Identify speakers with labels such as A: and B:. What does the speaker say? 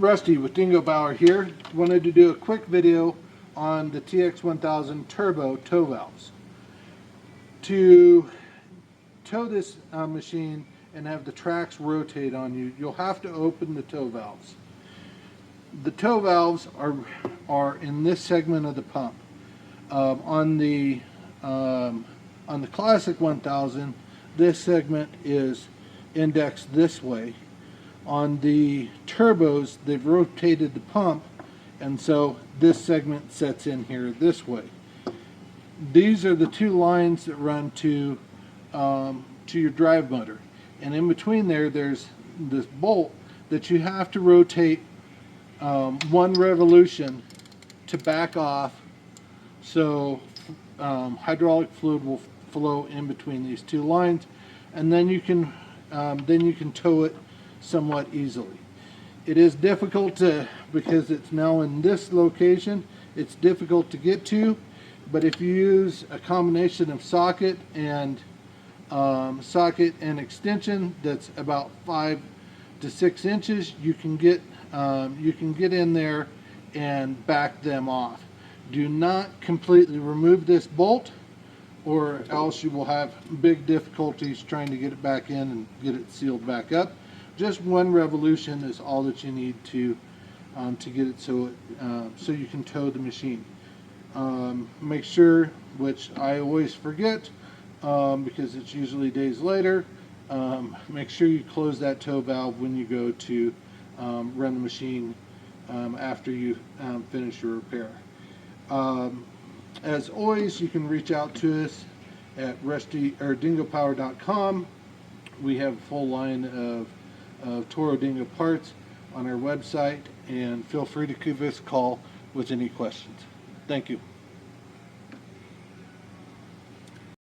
A: Rusty with Dingo Bauer here. Wanted to do a quick video on the TX1000 Turbo tow valves. To tow this machine and have the tracks rotate on you, you'll have to open the tow valves. The tow valves are in this segment of the pump. On the Classic 1000, this segment is indexed this way. On the turbos, they've rotated the pump, and so this segment sets in here this way. These are the two lines that run to your drive motor, and in between there's this bolt that you have to rotate one revolution to back off, so hydraulic fluid will flow in between these two lines, and then you can tow it somewhat easily. It is difficult because it's now in this location, it's difficult to get to, but if you use a combination of socket and extension that's about 5 to 6 inches, you can get in there and back them off. Do not completely remove this bolt, or else you will have big difficulties trying to get it back in and get it sealed back up. Just one revolution is all that you need to get it so you can tow the machine. Make sure, which I always forget because it's usually days later, make sure you close that tow valve when you go to run the machine after you finish your repair. As always, you can reach out to us at dingopower.com. We have a full line of Toro Dingo parts on our website, and feel free to give us a call with any questions. Thank you.